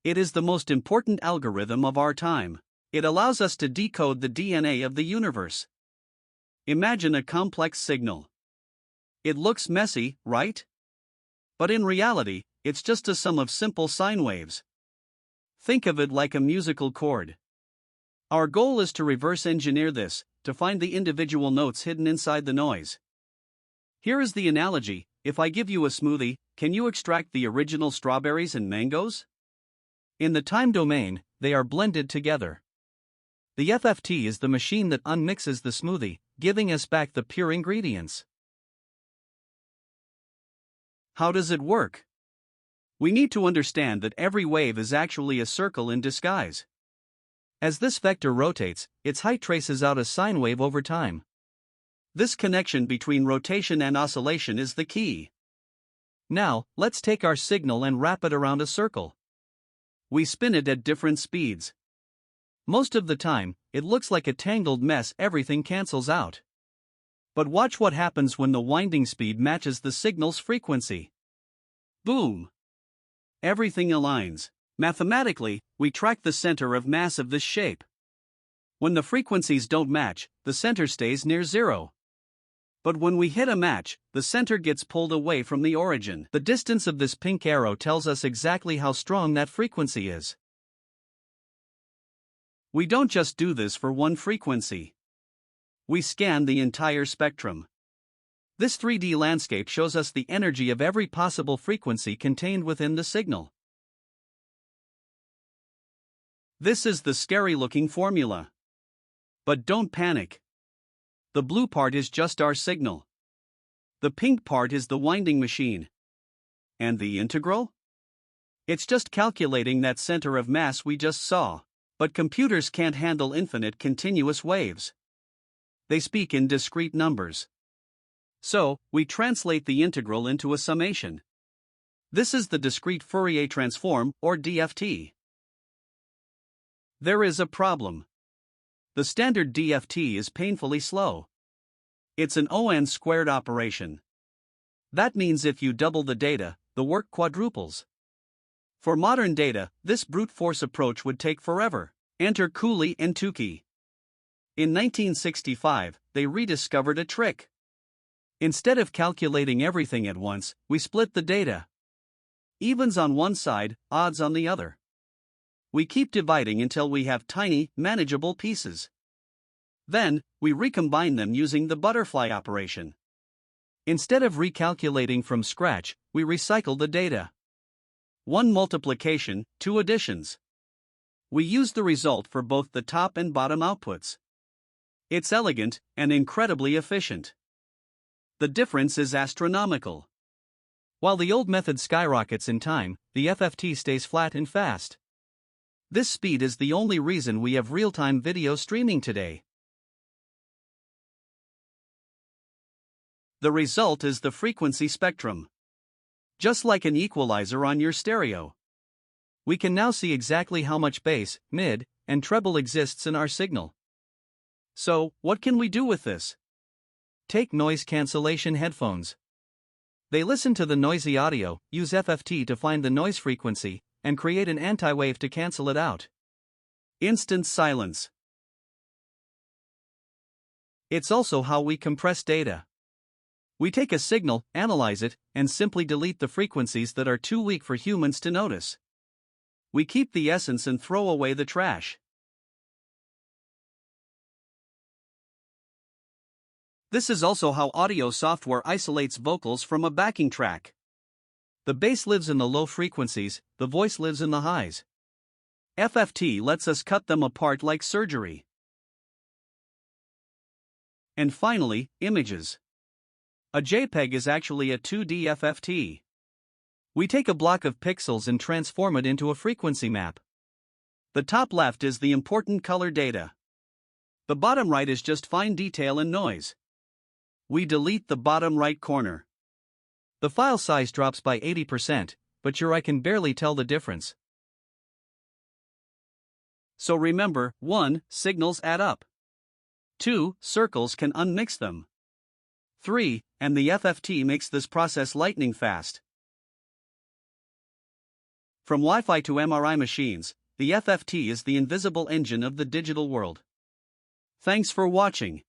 It is the most important algorithm of our time. It allows us to decode the DNA of the universe. Imagine a complex signal. It looks messy, right? But in reality, it's just a sum of simple sine waves. Think of it like a musical chord. Our goal is to reverse engineer this, to find the individual notes hidden inside the noise. Here is the analogy: if I give you a smoothie, can you extract the original strawberries and mangoes? In the time domain, they are blended together. The FFT is the machine that unmixes the smoothie, giving us back the pure ingredients. How does it work? We need to understand that every wave is actually a circle in disguise. As this vector rotates, its height traces out a sine wave over time. This connection between rotation and oscillation is the key. Now, let's take our signal and wrap it around a circle. We spin it at different speeds. Most of the time, it looks like a tangled mess, everything cancels out. But watch what happens when the winding speed matches the signal's frequency. Boom! Everything aligns. Mathematically, we track the center of mass of this shape. When the frequencies don't match, the center stays near zero. But when we hit a match, the center gets pulled away from the origin. The distance of this pink arrow tells us exactly how strong that frequency is. We don't just do this for one frequency. We scan the entire spectrum. This 3D landscape shows us the energy of every possible frequency contained within the signal. This is the scary-looking formula. But don't panic. The blue part is just our signal. The pink part is the winding machine. And the integral? It's just calculating that center of mass we just saw. But computers can't handle infinite continuous waves. They speak in discrete numbers. So, we translate the integral into a summation. This is the discrete Fourier transform, or DFT. There is a problem. The standard DFT is painfully slow. It's an O(n)² operation. That means if you double the data, the work quadruples. For modern data, this brute force approach would take forever. Enter Cooley and Tukey. In 1965, they rediscovered a trick. Instead of calculating everything at once, we split the data. Evens on one side, odds on the other. We keep dividing until we have tiny, manageable pieces. Then, we recombine them using the butterfly operation. Instead of recalculating from scratch, we recycle the data. 1 multiplication, 2 additions. We use the result for both the top and bottom outputs. It's elegant and incredibly efficient. The difference is astronomical. While the old method skyrockets in time, the FFT stays flat and fast. This speed is the only reason we have real-time video streaming today. The result is the frequency spectrum. Just like an equalizer on your stereo. We can now see exactly how much bass, mid, and treble exists in our signal. So, what can we do with this? Take noise cancellation headphones. They listen to the noisy audio, use FFT to find the noise frequency, and create an anti-wave to cancel it out. Instant silence. It's also how we compress data. We take a signal, analyze it, and simply delete the frequencies that are too weak for humans to notice. We keep the essence and throw away the trash. This is also how audio software isolates vocals from a backing track. The bass lives in the low frequencies, the voice lives in the highs. FFT lets us cut them apart like surgery. And finally, images. A JPEG is actually a 2D FFT. We take a block of pixels and transform it into a frequency map. The top left is the important color data. The bottom right is just fine detail and noise. We delete the bottom right corner. The file size drops by 80%, but I can barely tell the difference. So remember, 1. Signals add up. 2. Circles can unmix them. 3. And the FFT makes this process lightning fast. From Wi-Fi to MRI machines, the FFT is the invisible engine of the digital world. Thanks for watching.